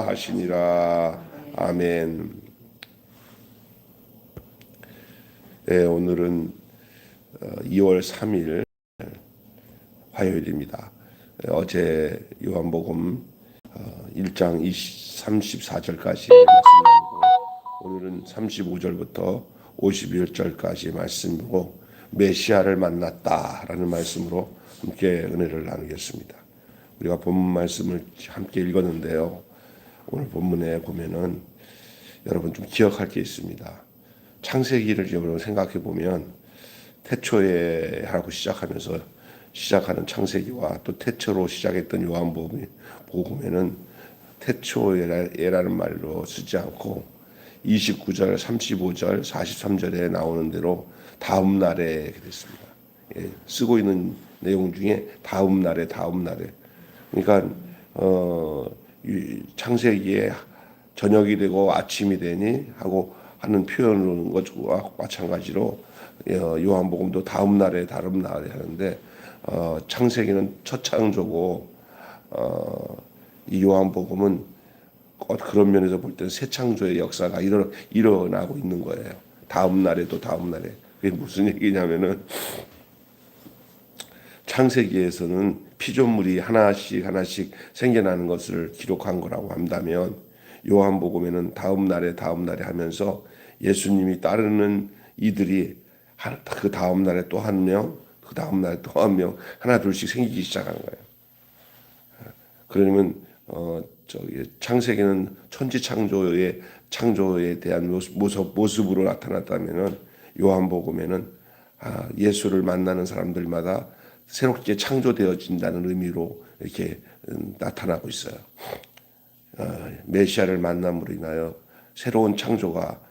하시니라. 아멘. 네, 오늘은 2월 3일 화요일입니다. 어제 요한복음 1장 34절까지 말씀 나누고 오늘은 35절부터 51절까지 말씀으로 메시아를 만났다라는 말씀으로 함께 은혜를 나누겠습니다. 우리가 본문 말씀을 함께 읽었는데요. 오늘 본문에 보면은 여러분 좀 기억할 게 있습니다. 창세기를 여러분 생각해 보면 태초에 하고 시작하는 창세기와 또 태초로 시작했던 요한복음에는 태초에라는 말로 쓰지 않고 29절, 35절, 43절에 나오는 대로 다음 날에 이렇게 됐습니다. 쓰고 있는 내용 중에 다음 날에. 그러니까 창세기에 저녁이 되고 아침이 되니 하고 하는 표현은 것과 마찬가지로 요한복음도 다음 날에 하는데 창세기는 첫 창조고 이 요한복음은 그런 면에서 볼 때는 새 창조의 역사가 일어나고 있는 거예요. 다음 날에. 그게 무슨 얘기냐면은 창세기에서는 피조물이 하나씩 생겨나는 것을 기록한 거라고 한다면 요한복음에는 다음 날에 하면서 예수님이 따르는 이들이 그 다음 날에 또 한 명, 그 다음 날에 또 한 명, 하나 둘씩 생기기 시작한 거예요. 그러면 창세기는 천지 창조에 대한 모습으로 나타났다면은 요한복음에는 예수를 만나는 사람들마다 새롭게 창조되어진다는 의미로 이렇게 나타나고 있어요. 메시아를 만남으로 인하여 새로운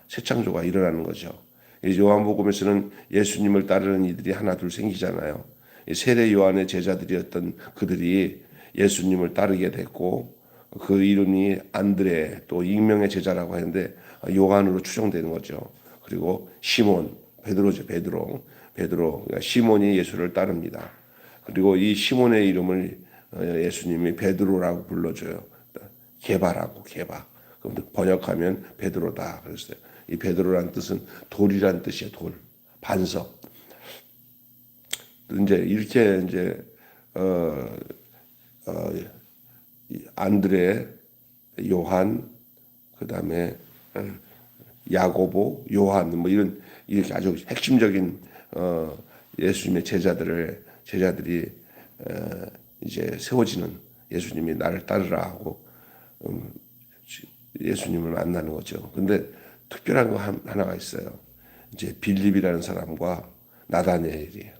새 창조가 일어나는 거죠. 요한복음에서는 예수님을 따르는 이들이 하나 둘 생기잖아요. 세례 요한의 제자들이었던 그들이 예수님을 따르게 됐고 그 이름이 안드레 또 익명의 제자라고 하는데 요한으로 추정되는 거죠. 그리고 시몬 베드로죠. 베드로 그러니까 시몬이 예수를 따릅니다. 그리고 이 시몬의 이름을 예수님이 베드로라고 불러줘요. 게바라고. 그럼 번역하면 베드로다 그랬어요. 이 베드로란 뜻은 돌이란 뜻이에요. 돌, 반석. 이렇게 안드레, 요한, 그다음에 야고보, 요한 뭐 이렇게 아주 핵심적인 예수님의 제자들이 이제 세워지는 예수님이 나를 따르라 하고 예수님을 만나는 거죠. 근데 특별한 거 하나가 있어요. 이제 빌립이라는 사람과 나다나엘이에요.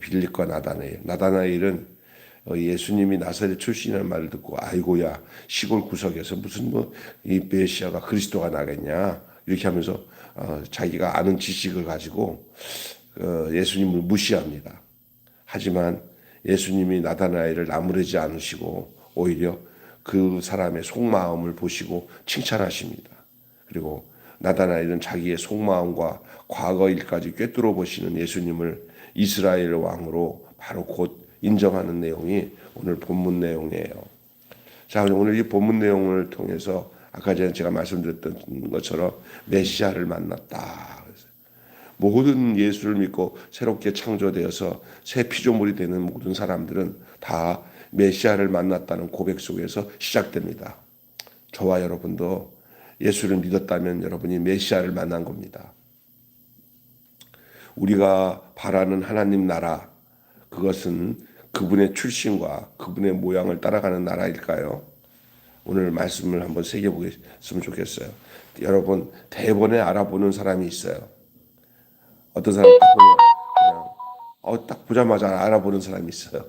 빌립과 나다나엘은 예수님이 나사렛 출신이라는 말을 듣고 아이고야 시골 구석에서 무슨 이 메시아가 그리스도가 나겠냐 이렇게 하면서 자기가 아는 지식을 가지고 예수님을 무시합니다. 하지만 예수님이 나다나엘을 나무라지 않으시고 오히려 그 사람의 속마음을 보시고 칭찬하십니다. 그리고 나다나엘은 자기의 속마음과 과거 일까지 꿰뚫어 보시는 예수님을 이스라엘 왕으로 바로 곧 인정하는 내용이 오늘 본문 내용이에요. 자, 오늘 이 본문 내용을 통해서 아까 전에 제가 말씀드렸던 것처럼 메시아를 만났다. 모든 예수를 믿고 새롭게 창조되어서 새 피조물이 되는 모든 사람들은 다 메시아를 만났다는 고백 속에서 시작됩니다. 저와 여러분도 예수를 믿었다면 여러분이 메시아를 만난 겁니다. 우리가 바라는 하나님 나라, 그것은 그분의 출신과 그분의 모양을 따라가는 나라일까요? 오늘 말씀을 한번 새겨보겠으면 좋겠어요. 여러분, 대번에 알아보는 사람이 있어요. 어떤 사람 딱 보면 그냥 딱 보자마자 알아보는 사람이 있어요.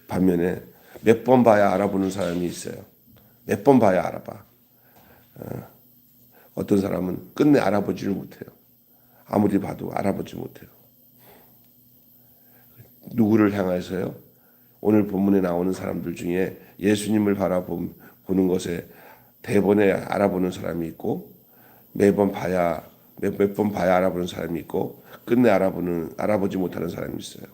반면에 몇 번 봐야 알아보는 사람이 있어요. 몇 번 봐야 알아봐. 어떤 사람은 끝내 알아보지를 못해요. 아무리 봐도 알아보지 못해요. 누구를 향해서요? 오늘 본문에 나오는 사람들 중에 예수님을 바라보는 것에 대번에 알아보는 사람이 있고 몇 번 봐야 알아보는 사람이 있고 끝내 알아보지 못하는 사람이 있어요.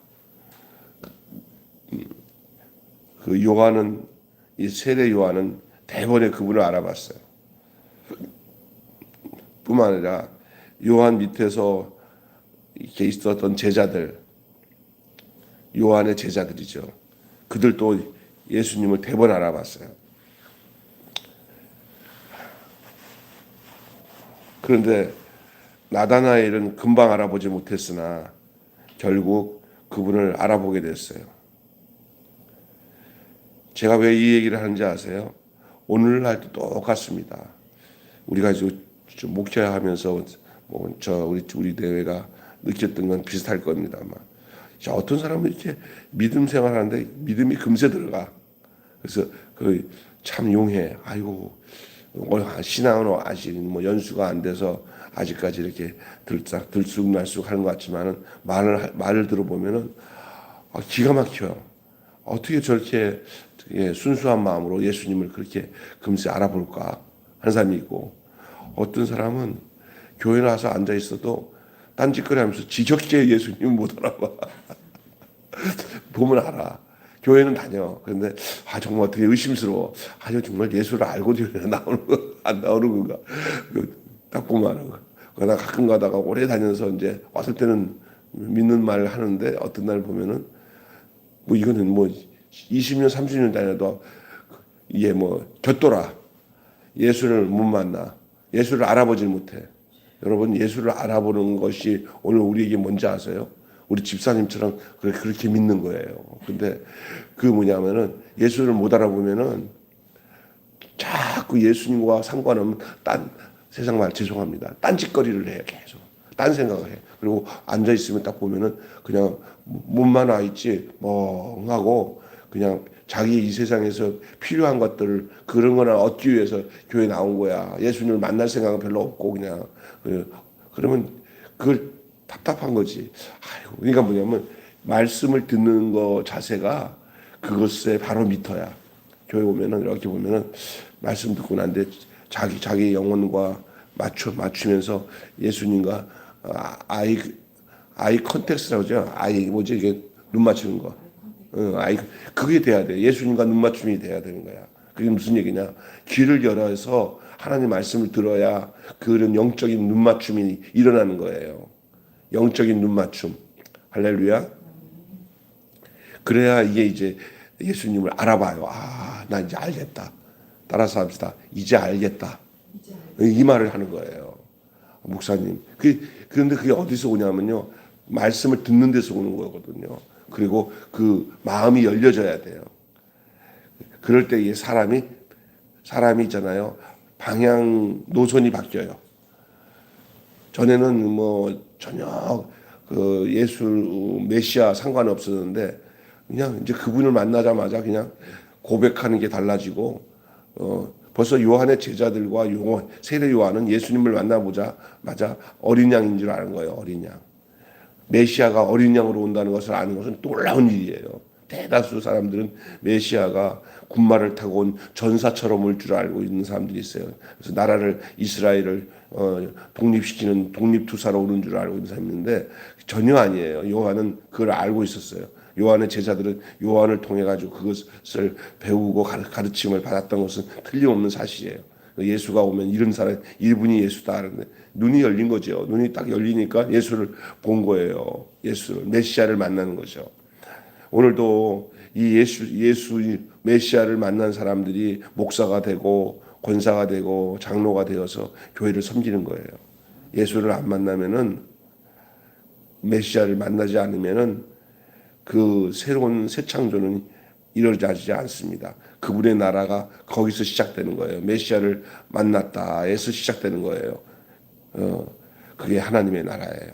그 요한은 이 세례 요한은 대번에 그분을 알아봤어요. 뿐만 아니라 요한 밑에서 이렇게 있었던 제자들, 요한의 제자들이죠. 그들도 예수님을 대번 알아봤어요. 그런데 나다나엘은 금방 알아보지 못했으나 결국 그분을 알아보게 됐어요. 제가 왜 이 얘기를 하는지 아세요? 오늘날도 똑같습니다. 우리가 좀 목회하면서 우리 대회가 느꼈던 건 비슷할 겁니다. 아마. 어떤 사람은 이렇게 믿음 생활하는데 믿음이 금세 들어가. 그래서 참 용해. 아이고 신앙은 아직 연수가 안 돼서 아직까지 이렇게 들쑥날쑥 하는 것 같지만은 말을 들어보면은 기가 막혀요. 어떻게 저렇게 순수한 마음으로 예수님을 그렇게 금세 알아볼까 하는 사람이 있고, 어떤 사람은 교회 나와서 앉아 있어도 딴짓거리 하면서 지적게 예수님을 못 알아봐. 보면 알아. 교회는 다녀. 그런데 정말 되게 의심스러워. 정말 예수를 알고 교회에 나오는 거, 안 나오는 건가? 딱 보면 알아. 그러나 가끔 가다가 오래 다녀서 이제 왔을 때는 믿는 말을 하는데 어떤 날 보면은 이거는 20년, 30년 다녀도 이게 곁돌아. 예수를 못 만나. 예수를 알아보질 못해. 여러분, 예수를 알아보는 것이 오늘 우리에게 뭔지 아세요? 우리 집사님처럼 그렇게 믿는 거예요. 근데 뭐냐면은 예수를 못 알아보면은 자꾸 예수님과 상관없는 세상 말 죄송합니다. 딴짓거리를 해, 계속. 딴 생각을 해. 그리고 앉아있으면 딱 보면은 그냥 몸만 와 있지, 멍하고 그냥 자기 이 세상에서 필요한 것들을 그런 거나 얻기 위해서 교회 나온 거야. 예수님을 만날 생각은 별로 없고 그냥. 그러면 그걸 답답한 거지. 그러니까 뭐냐면 말씀을 듣는 거 자세가 그것에 바로 미터야. 교회 오면은 이렇게 보면은 말씀 듣고 난데 자기 영혼과 맞추면서 예수님과 아이 컨텍스트라고 하죠. 이게 눈 맞추는 거. 그게 돼야 돼. 예수님과 눈 맞춤이 돼야 되는 거야. 그게 무슨 얘기냐? 귀를 열어서 하나님 말씀을 들어야 그런 영적인 눈 맞춤이 일어나는 거예요. 영적인 눈 맞춤. 할렐루야. 그래야 이게 이제 예수님을 알아봐요. 나 이제 알겠다. 따라서 합시다. 이제 알겠다. 이 말을 하는 거예요. 목사님. 그런데 그게 어디서 오냐면요. 말씀을 듣는 데서 오는 거거든요. 그리고 그 마음이 열려져야 돼요. 그럴 때 이 사람이 있잖아요. 방향 노선이 바뀌어요. 전에는 전혀 예수 메시아 상관없었는데 그냥 이제 그분을 만나자마자 그냥 고백하는 게 달라지고 벌써 요한의 제자들과 세례 요한은 예수님을 만나보자마자 어린 양인 줄 아는 거예요. 어린 양. 메시아가 어린 양으로 온다는 것을 아는 것은 놀라운 일이에요. 대다수 사람들은 메시아가 군마를 타고 온 전사처럼 올 줄 알고 있는 사람들이 있어요. 그래서 나라를 이스라엘을 독립시키는 독립투사로 오는 줄 알고 있는 사람이 있는데 전혀 아니에요. 요한은 그걸 알고 있었어요. 요한의 제자들은 요한을 통해 가지고 그것을 배우고 가르침을 받았던 것은 틀림없는 사실이에요. 예수가 오면 이런 사람 이분이 예수다 하는데 눈이 열린 거죠. 눈이 딱 열리니까 예수를 본 거예요. 메시아를 만나는 거죠. 오늘도 이 예수 메시아를 만난 사람들이 목사가 되고 권사가 되고 장로가 되어서 교회를 섬기는 거예요. 예수를 안 만나면은 메시아를 만나지 않으면은 그 새로운 새 창조는 이루어지지 않습니다. 그분의 나라가 거기서 시작되는 거예요. 메시아를 만났다에서 시작되는 거예요. 그게 하나님의 나라예요.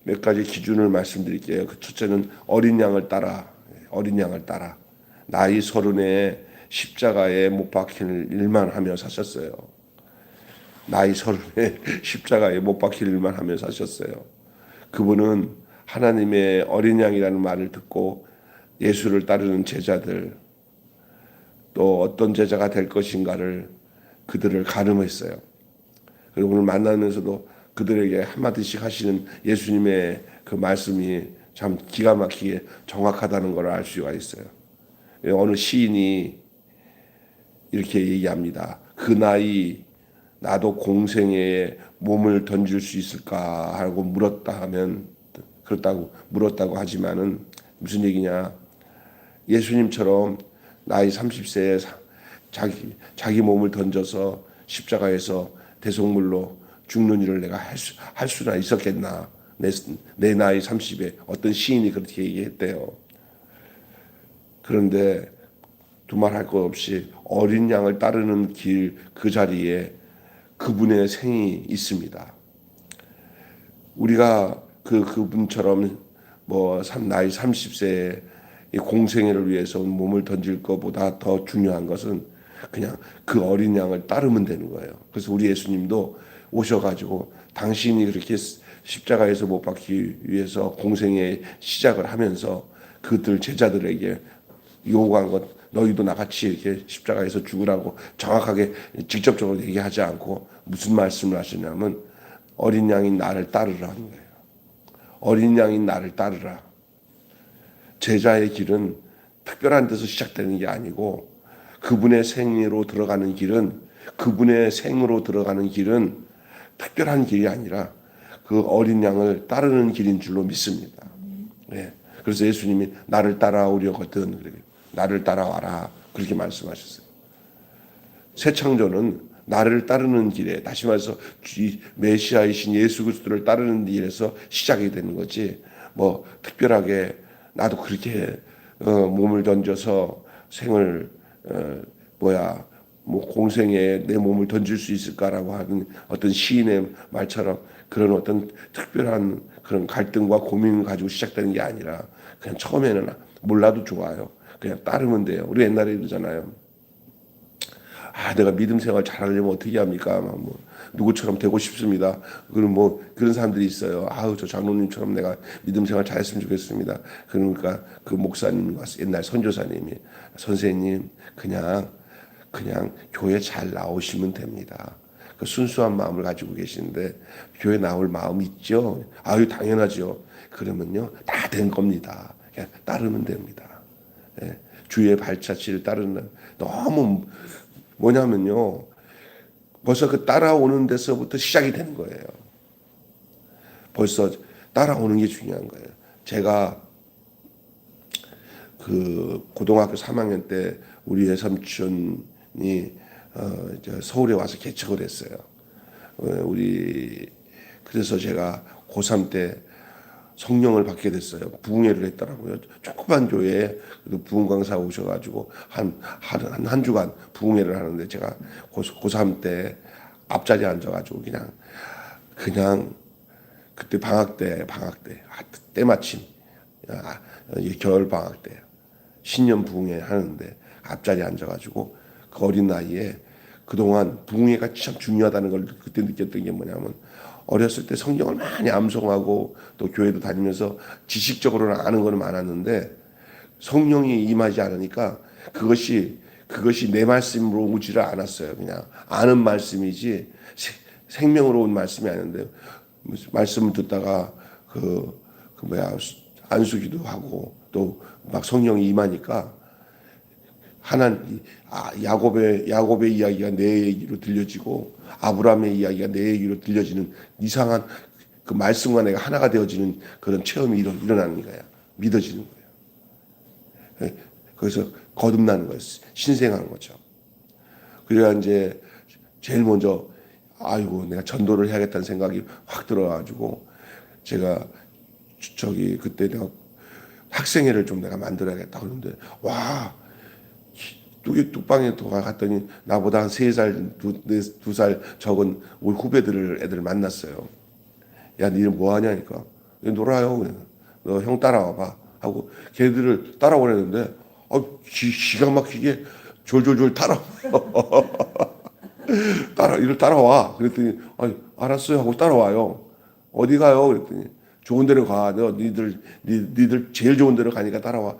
몇 가지 기준을 말씀드릴게요. 첫째는 어린 양을 따라. 나이 30에 십자가에 못 박힐 일만 하며 사셨어요. 나이 30에 십자가에 못 박힐 일만 하며 사셨어요. 그분은 하나님의 어린 양이라는 말을 듣고 예수를 따르는 제자들, 또 어떤 제자가 될 것인가를 그들을 가늠했어요. 그리고 오늘 만나면서도 그들에게 한마디씩 하시는 예수님의 그 말씀이 참 기가 막히게 정확하다는 걸 알 수가 있어요. 어느 시인이 이렇게 얘기합니다. 그 나이 나도 공생애에 몸을 던질 수 있을까 하고 물었다 하면 그렇다고 물었다고 하지만은 무슨 얘기냐? 예수님처럼 나이 30세에 자기 몸을 던져서 십자가에서 대속물로 죽는 일을 내가 할 수나 있었겠나? 내 나이 30에 어떤 시인이 그렇게 얘기했대요. 그런데 두말할 것 없이 어린 양을 따르는 길 그 자리에 그분의 생이 있습니다. 우리가 그분처럼 나이 30세에 공생애를 위해서 몸을 던질 것보다 더 중요한 것은 그냥 그 어린 양을 따르면 되는 거예요. 그래서 우리 예수님도 오셔가지고 당신이 그렇게 십자가에서 못 박기 위해서 공생애 시작을 하면서 그들 제자들에게 요구한 것, 너희도 나같이 이렇게 십자가에서 죽으라고 정확하게 직접적으로 얘기하지 않고 무슨 말씀을 하시냐면 어린 양인 나를 따르라는 거예요. 어린 양인 나를 따르라. 제자의 길은 특별한 데서 시작되는 게 아니고 그분의 생으로 들어가는 길은 특별한 길이 아니라 그 어린 양을 따르는 길인 줄로 믿습니다. 네. 그래서 예수님이 나를 따라오려거든 나를 따라와라 그렇게 말씀하셨어요. 새 창조는 나를 따르는 길에 다시 말해서 메시아이신 예수 그리스도를 따르는 길에서 시작이 되는 거지 특별하게 나도 그렇게 몸을 던져서 생을 공생에 내 몸을 던질 수 있을까라고 하는 어떤 시인의 말처럼 그런 어떤 특별한 그런 갈등과 고민을 가지고 시작되는 게 아니라 그냥 처음에는 몰라도 좋아요. 그냥 따르면 돼요. 우리 옛날에 이러잖아요. 내가 믿음 생활 잘하려면 어떻게 합니까? 누구처럼 되고 싶습니다. 그럼 그런 사람들이 있어요. 저 장로님처럼 내가 믿음 생활 잘했으면 좋겠습니다. 그러니까 그 목사님 옛날 선교사님이 선생님 그냥 교회 잘 나오시면 됩니다. 그 순수한 마음을 가지고 계시는데 교회 나올 마음 있죠? 당연하죠. 그러면요 다 된 겁니다. 그냥 따르면 됩니다. 예, 주의 발자취를 따르는 너무 뭐냐면요 벌써 그 따라오는 데서부터 시작이 되는 거예요. 벌써 따라오는 게 중요한 거예요. 제가 그 고등학교 3학년 때 우리 외삼촌이 서울에 와서 개척을 했어요. 그래서 제가 고3 때 성령을 받게 됐어요. 부흥회를 했더라고요. 조그만 교회에 부흥 강사 오셔가지고 한 주간 부흥회를 하는데 제가 고3 때 앞자리에 앉아가지고 그냥 그때 방학 때 때마침 겨울 방학 때 신년 부흥회 하는데 앞자리에 앉아가지고 그 어린 나이에 그동안 부흥회가 참 중요하다는 걸 그때 느꼈던 게 뭐냐면 어렸을 때 성경을 많이 암송하고 또 교회도 다니면서 지식적으로는 아는 건 많았는데 성령이 임하지 않으니까 그것이 내 말씀으로 오지를 않았어요. 그냥 아는 말씀이지 생명으로 온 말씀이 아닌데 말씀을 듣다가 안수기도 하고 또 막 성령이 임하니까 야곱의 이야기가 내 얘기로 들려지고 아브라함의 이야기가 내 얘기로 들려지는 이상한 그 말씀과 내가 하나가 되어지는 그런 체험이 일어나는 거야. 믿어지는 거야. 거기서 거듭나는 거예요. 신생하는 거죠. 그래야 이제 제일 먼저 내가 전도를 해야겠다는 생각이 확 들어가지고 제가 그때 내가 학생회를 좀 내가 만들어야겠다 그러는데 뚝방에 갔더니 나보다 한 3살, 2살 적은 우리 애들을 만났어요. 야, 니는 뭐 하냐니까. 놀아요. 너 형 따라와봐. 하고 걔들을 따라오랬는데 기가 막히게 졸졸졸 따라와요. 따라와. 그랬더니 알았어요 하고 따라와요. 어디 가요? 그랬더니 좋은 데로 가. 니들 제일 좋은 데로 가니까 따라와.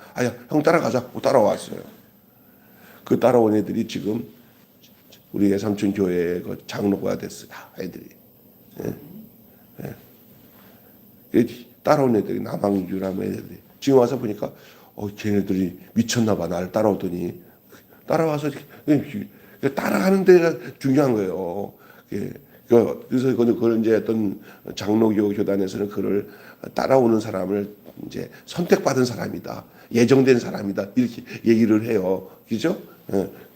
형 따라가자. 하고 따라왔어요. 그 따라온 애들이 지금 우리 외삼촌 교회의 그 장로가 됐어요. 애들이. 따라온 애들이 남항주라는 애들이 지금 와서 보니까 걔네들이 미쳤나 봐. 나를 따라오더니 따라와서 따라가는 데가 중요한 거예요. 예. 그래서 그걸 이제 어떤 장로교 교단에서는 그를 따라오는 사람을 이제 선택받은 사람이다, 예정된 사람이다 이렇게 얘기를 해요. 그죠?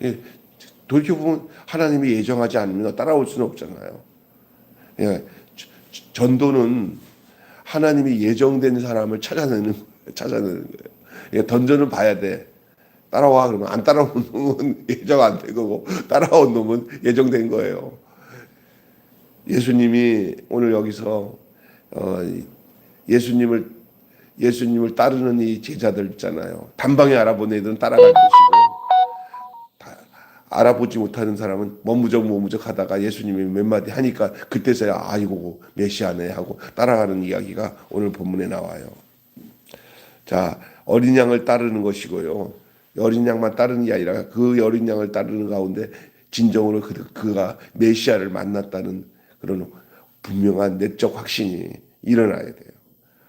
예. 돌이켜 보면 하나님이 예정하지 않으면 따라올 수는 없잖아요. 예. 전도는 하나님이 예정된 사람을 찾아내는 거예요. 예. 던전을 봐야 돼. 따라와 그러면 안 따라온 놈은 예정 안 된 거고 따라온 놈은 예정된 거예요. 예수님이 오늘 여기서 예수님을 따르는 이 제자들 있잖아요. 단방에 알아본 애들은 따라갈 것이고 알아보지 못하는 사람은 머무적 하다가 예수님이 몇 마디 하니까 그때서야 아이고 메시아네 하고 따라가는 이야기가 오늘 본문에 나와요. 자, 어린 양을 따르는 것이고요. 어린 양만 따르는 게 아니라 그 어린 양을 따르는 가운데 진정으로 그가 메시아를 만났다는 그런 분명한 내적 확신이 일어나야 돼요.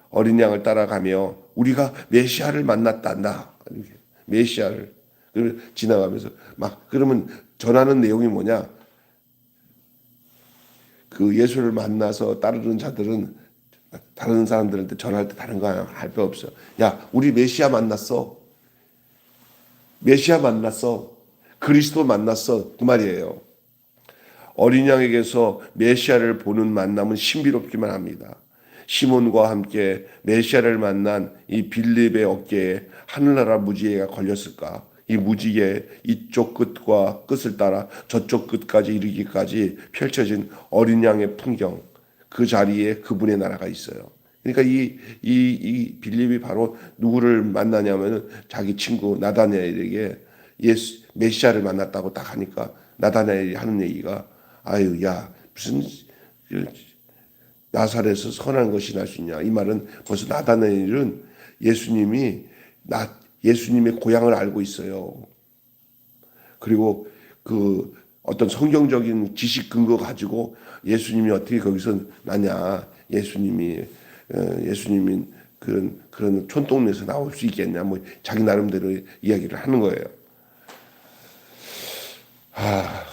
어린 양을 따라가며 우리가 메시아를 만났단다. 메시아를 지나가면서 막 그러면 전하는 내용이 뭐냐? 그 예수를 만나서 따르는 자들은 다른 사람들한테 전할 때 다른 거 할 거 없어. 야, 우리 메시아 만났어. 메시아 만났어. 그리스도 만났어. 그 말이에요. 어린 양에게서 메시아를 보는 만남은 신비롭기만 합니다. 시몬과 함께 메시아를 만난 이 빌립의 어깨에 하늘나라 무지개가 걸렸을까? 이 무지개 이쪽 끝과 끝을 따라 저쪽 끝까지 이르기까지 펼쳐진 어린 양의 풍경, 그 자리에 그분의 나라가 있어요. 그러니까 이 빌립이 바로 누구를 만나냐면은 자기 친구 나다나엘에게 예수 메시아를 만났다고 딱 하니까 나다나엘이 하는 얘기가 아유 야 무슨 나사렛에서 선한 것이 날 수 있냐. 이 말은 벌써 나다나엘은 예수님의 고향을 알고 있어요. 그리고 그 어떤 성경적인 지식 근거 가지고 예수님이 어떻게 거기서 나냐. 예수님이 그런 촌동네에서 나올 수 있겠냐. 뭐 자기 나름대로 이야기를 하는 거예요.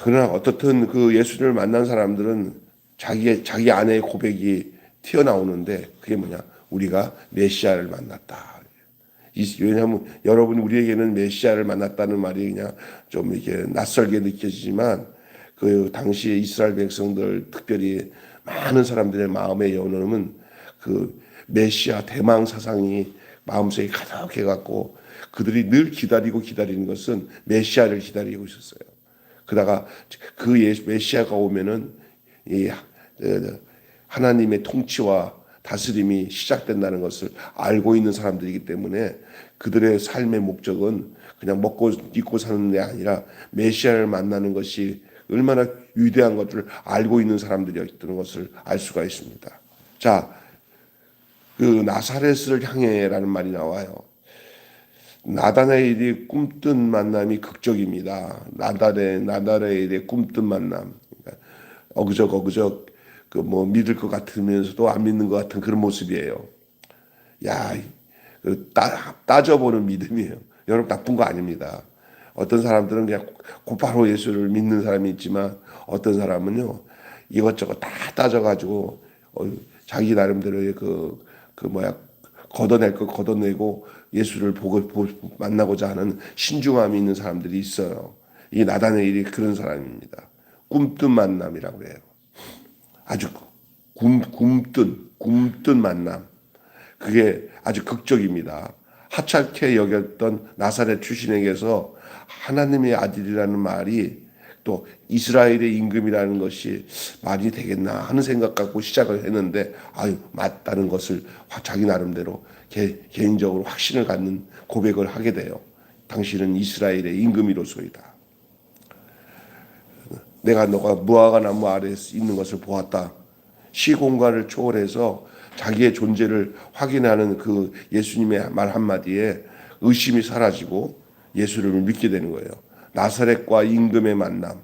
그러나 어떻든 그 예수를 만난 사람들은 자기 아내의 고백이 튀어나오는데 그게 뭐냐? 우리가 메시아를 만났다. 왜냐하면 여러분 우리에게는 메시아를 만났다는 말이 그냥 좀 이렇게 낯설게 느껴지지만 그 당시 이스라엘 백성들 특별히 많은 사람들의 마음의 연원은 그 메시아 대망 사상이 마음속에 가득해 갖고 그들이 늘 기다리는 것은 메시아를 기다리고 있었어요. 그러다가 그 메시아가 오면은 이 하나님의 통치와 다스림이 시작된다는 것을 알고 있는 사람들이기 때문에 그들의 삶의 목적은 그냥 먹고 입고 사는 게 아니라 메시아를 만나는 것이 얼마나 위대한 것을 알고 있는 사람들이었다는 것을 알 수가 있습니다. 자, 그 나사렛을 향해라는 말이 나와요. 나다나엘이 꿈뜬 만남이 극적입니다. 나다나엘의 꿈뜬 만남. 그러니까 어그적 그 뭐 믿을 것 같으면서도 안 믿는 것 같은 그런 모습이에요. 야, 따져보는 믿음이에요. 여러분 나쁜 거 아닙니다. 어떤 사람들은 그냥 곧바로 예수를 믿는 사람이 있지만 어떤 사람은요 이것저것 다 따져가지고 자기 나름대로의 걷어낼 거 걷어내고 예수를 만나고자 하는 신중함이 있는 사람들이 있어요. 이 나다나엘이 그런 사람입니다. 꿈뜬 만남이라고 해요. 아주 굼뜬 만남. 그게 아주 극적입니다. 하찮게 여겼던 나사렛 출신에게서 하나님의 아들이라는 말이 또 이스라엘의 임금이라는 것이 말이 되겠나 하는 생각 갖고 시작을 했는데 맞다는 것을 자기 나름대로 개인적으로 확신을 갖는 고백을 하게 돼요. 당신은 이스라엘의 임금이로소이다. 내가 너가 무화과 나무 아래에 있는 것을 보았다. 시공간을 초월해서 자기의 존재를 확인하는 그 예수님의 말 한마디에 의심이 사라지고 예수를 믿게 되는 거예요. 나사렛과 임금의 만남.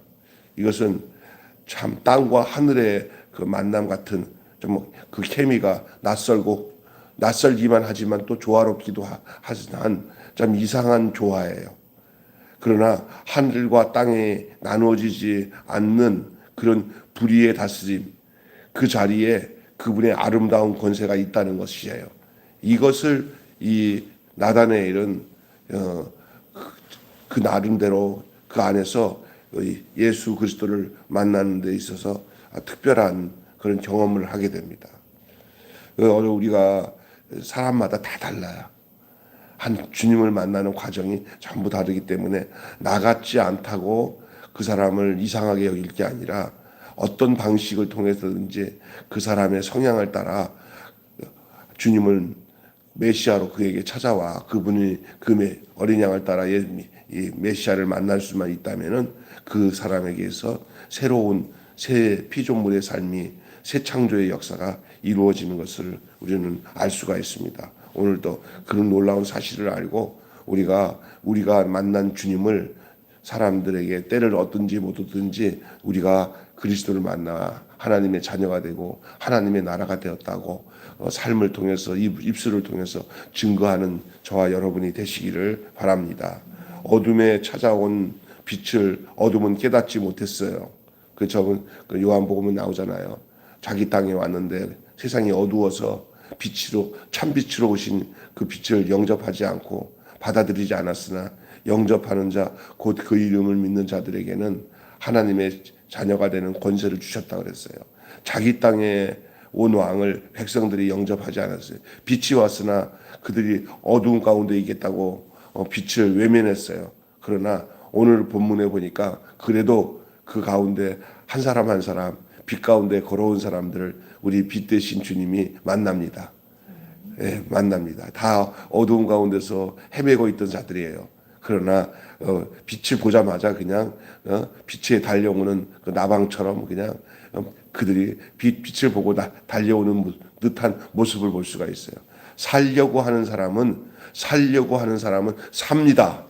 이것은 참 땅과 하늘의 그 만남 같은 좀 그 케미가 낯설기만 하지만 또 조화롭기도 한 참 이상한 조화예요. 그러나 하늘과 땅에 나누어지지 않는 그런 불의의 다스림, 그 자리에 그분의 아름다운 권세가 있다는 것이에요. 이것을 이 나다나엘은 그 나름대로 그 안에서 예수 그리스도를 만나는 데 있어서 특별한 그런 경험을 하게 됩니다. 우리가 사람마다 다 달라요. 한 주님을 만나는 과정이 전부 다르기 때문에 나 같지 않다고 그 사람을 이상하게 여길 게 아니라 어떤 방식을 통해서든지 그 사람의 성향을 따라 주님을 메시아로 그에게 찾아와 그분이 그 어린 양을 따라 이 메시아를 만날 수만 있다면은 그 사람에게서 새로운 새 피조물의 삶이 새 창조의 역사가 이루어지는 것을 우리는 알 수가 있습니다. 오늘도 그런 놀라운 사실을 알고 우리가 만난 주님을 사람들에게 때를 얻든지 못 얻든지 우리가 그리스도를 만나 하나님의 자녀가 되고 하나님의 나라가 되었다고 삶을 통해서 입술을 통해서 증거하는 저와 여러분이 되시기를 바랍니다. 어둠에 찾아온 빛을 어둠은 깨닫지 못했어요. 그 요한복음에 나오잖아요. 자기 땅에 왔는데 세상이 어두워서 참빛으로 오신 그 빛을 영접하지 않고 받아들이지 않았으나 영접하는 자, 곧 그 이름을 믿는 자들에게는 하나님의 자녀가 되는 권세를 주셨다 그랬어요. 자기 땅에 온 왕을 백성들이 영접하지 않았어요. 빛이 왔으나 그들이 어두운 가운데 있겠다고 빛을 외면했어요. 그러나 오늘 본문에 보니까 그래도 그 가운데 한 사람 한 사람 빛 가운데 걸어온 사람들을 우리 빛 대신 주님이 만납니다. 예, 만납니다. 다 어두운 가운데서 헤매고 있던 자들이에요. 그러나 빛을 보자마자 그냥 빛에 달려오는 그 나방처럼 그냥 그들이 빛을 보고 달려오는 듯한 모습을 볼 수가 있어요. 살려고 하는 사람은 삽니다.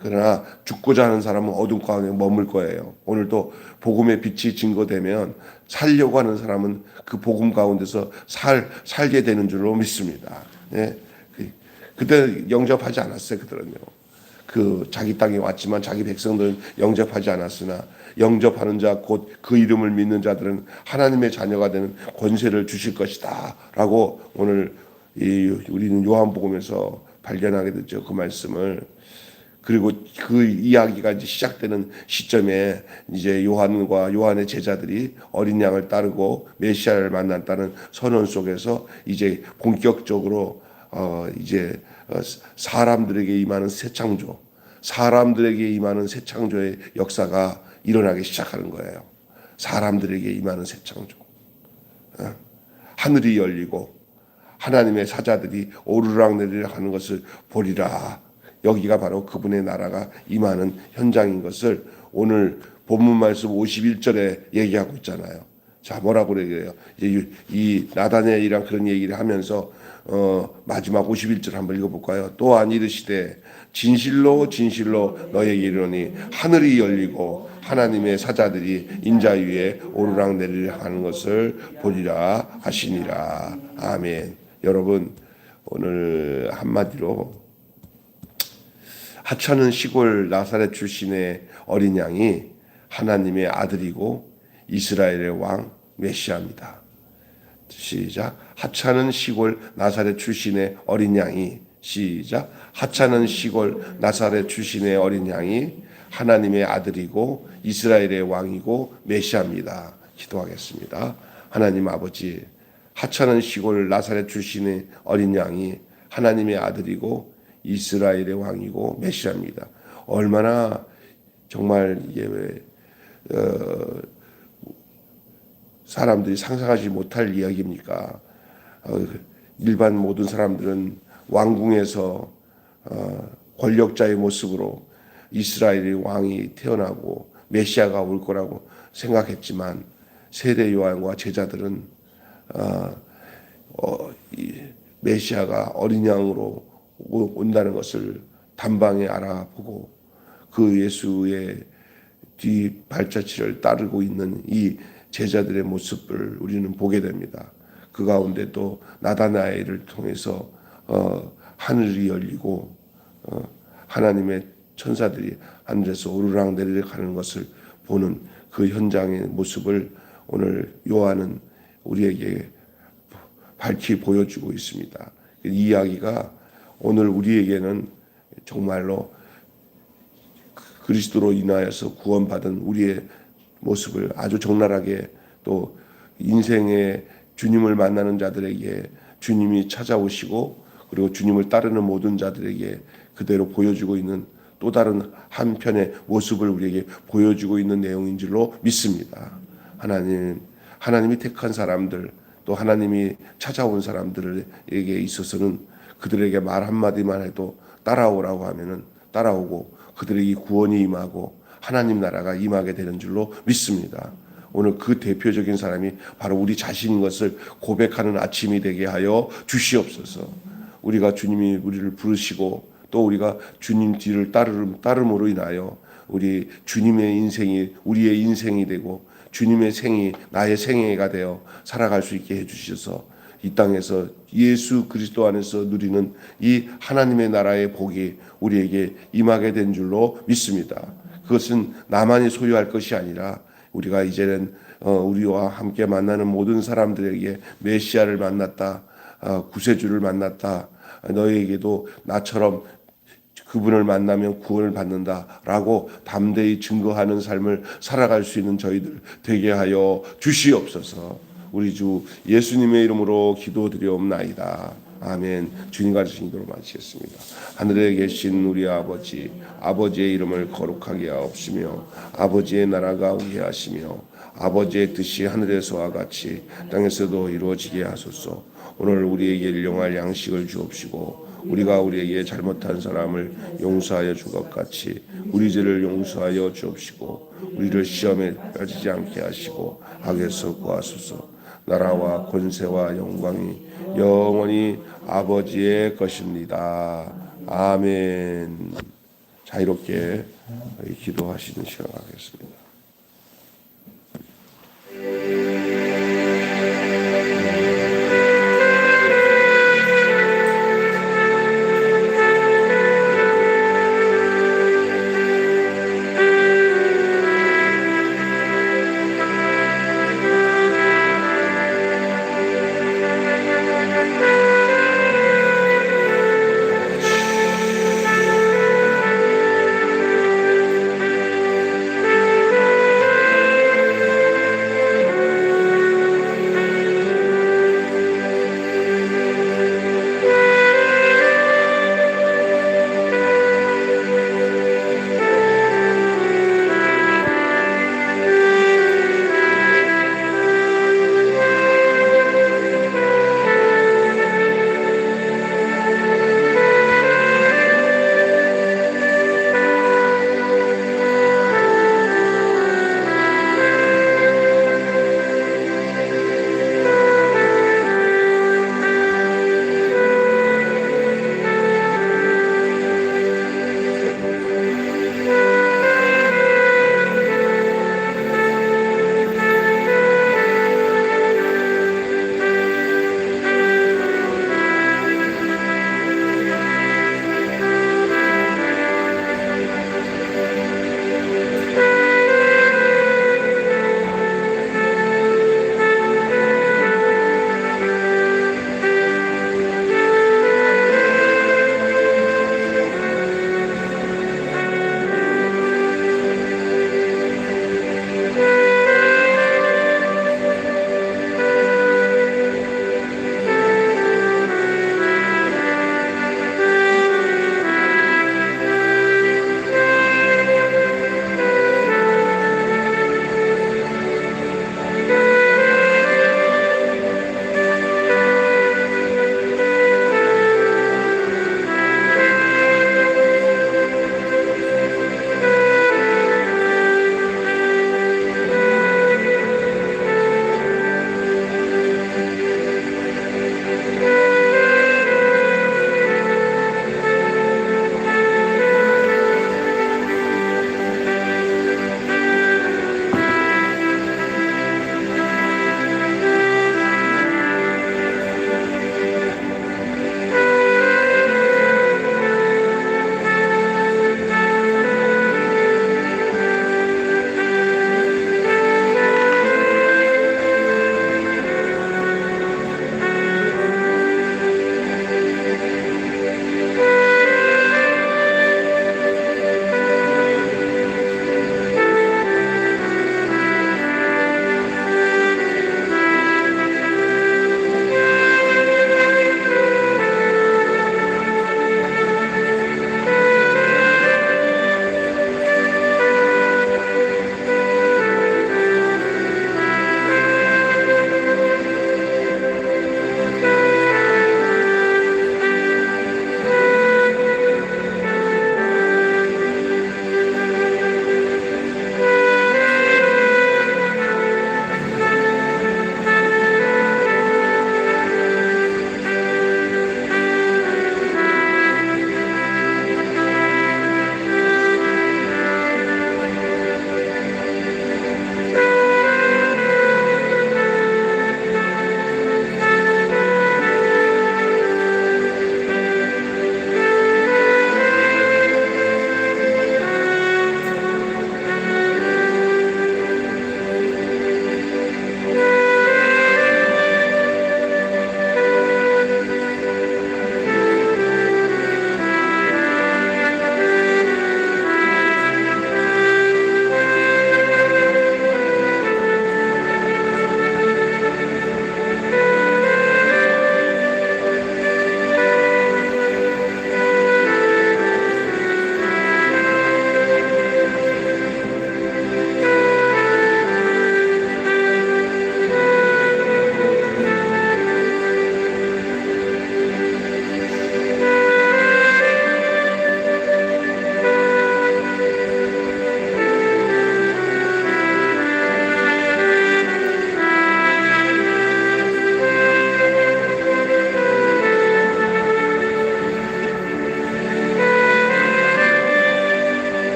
그러나 죽고자 하는 사람은 어둠 가운데 머물 거예요. 오늘도 복음의 빛이 증거되면 살려고 하는 사람은 그 복음 가운데서 살게 되는 줄로 믿습니다. 네. 그때 영접하지 않았어요. 그들은요. 그 자기 땅에 왔지만 자기 백성들은 영접하지 않았으나 영접하는 자 곧 그 이름을 믿는 자들은 하나님의 자녀가 되는 권세를 주실 것이다 라고 오늘 우리는 요한복음에서 발견하게 됐죠. 그 말씀을. 그리고 그 이야기가 이제 시작되는 시점에 이제 요한과 요한의 제자들이 어린 양을 따르고 메시아를 만났다는 선언 속에서 이제 본격적으로 이제 사람들에게 임하는 새 창조의 역사가 일어나기 시작하는 거예요. 사람들에게 임하는 새 창조. 하늘이 열리고 하나님의 사자들이 오르락내리락 하는 것을 보리라. 여기가 바로 그분의 나라가 임하는 현장인 것을 오늘 본문 말씀 51절에 얘기하고 있잖아요. 자, 뭐라고 그래요? 이 나다나엘이랑 그런 얘기를 하면서 마지막 51절 한번 읽어볼까요? 또한 이르시되 진실로 너에게 이르노니 하늘이 열리고 하나님의 사자들이 인자 위에 오르락내리락 하는 것을 보리라 하시니라. 아멘. 여러분, 오늘 한마디로 하찮은 시골 나사렛 출신의 어린 양이 하나님의 아들이고 이스라엘의 왕 메시아입니다. 시작. 하찮은 시골 나사렛 출신의 어린 양이 시작. 하찮은 시골 나사렛 출신의 어린 양이 하나님의 아들이고 이스라엘의 왕이고 메시아입니다. 기도하겠습니다. 하나님 아버지, 하찮은 시골 나사렛 출신의 어린 양이 하나님의 아들이고 이스라엘의 왕이고 메시아입니다. 얼마나 정말 사람들이 상상하지 못할 이야기입니까? 일반 모든 사람들은 왕궁에서 권력자의 모습으로 이스라엘의 왕이 태어나고 메시아가 올 거라고 생각했지만 세례 요한과 제자들은 메시아가 어린 양으로 온다는 것을 단방에 알아보고 그 예수의 뒤 발자취를 따르고 있는 이 제자들의 모습을 우리는 보게 됩니다. 그 가운데 또 나다나엘을 통해서 하늘이 열리고 하나님의 천사들이 하늘에서 오르락 내리락 하는 것을 보는 그 현장의 모습을 오늘 요한은 우리에게 밝히 보여주고 있습니다. 이 이야기가 오늘 우리에게는 정말로 그리스도로 인하여서 구원받은 우리의 모습을 아주 적나라하게 또 인생의 주님을 만나는 자들에게 주님이 찾아오시고 그리고 주님을 따르는 모든 자들에게 그대로 보여주고 있는 또 다른 한편의 모습을 우리에게 보여주고 있는 내용인 줄로 믿습니다. 하나님이 택한 사람들 또 하나님이 찾아온 사람들에게 있어서는 그들에게 말 한마디만 해도 따라오라고 하면은 따라오고 그들에게 구원이 임하고 하나님 나라가 임하게 되는 줄로 믿습니다. 오늘 그 대표적인 사람이 바로 우리 자신인 것을 고백하는 아침이 되게 하여 주시옵소서. 우리가 주님이 우리를 부르시고 또 우리가 주님 뒤를 따름으로 인하여 우리 주님의 인생이 우리의 인생이 되고 주님의 생이 나의 생애가 되어 살아갈 수 있게 해주셔서 이 땅에서 예수 그리스도 안에서 누리는 이 하나님의 나라의 복이 우리에게 임하게 된 줄로 믿습니다. 그것은 나만이 소유할 것이 아니라 우리가 이제는 우리와 함께 만나는 모든 사람들에게 메시아를 만났다, 구세주를 만났다, 너희에게도 나처럼 그분을 만나면 구원을 받는다라고 담대히 증거하는 삶을 살아갈 수 있는 저희들 되게 하여 주시옵소서. 우리 주 예수님의 이름으로 기도드리옵나이다. 아멘. 주님 가르치신 대로 마치겠습니다. 하늘에 계신 우리 아버지, 아버지의 이름을 거룩하게 하옵시며 아버지의 나라가 오게 하시며 아버지의 뜻이 하늘에서와 같이 땅에서도 이루어지게 하소서. 오늘 우리에게 일용할 양식을 주옵시고 우리가 우리에게 잘못한 사람을 용서하여 준 것 같이 우리 죄를 용서하여 주옵시고 우리를 시험에 빠지지 않게 하시고 악에서 구하소서. 나라와 권세와 영광이 영원히 아버지의 것입니다. 아멘. 자유롭게 기도하시는 시간 갖겠습니다.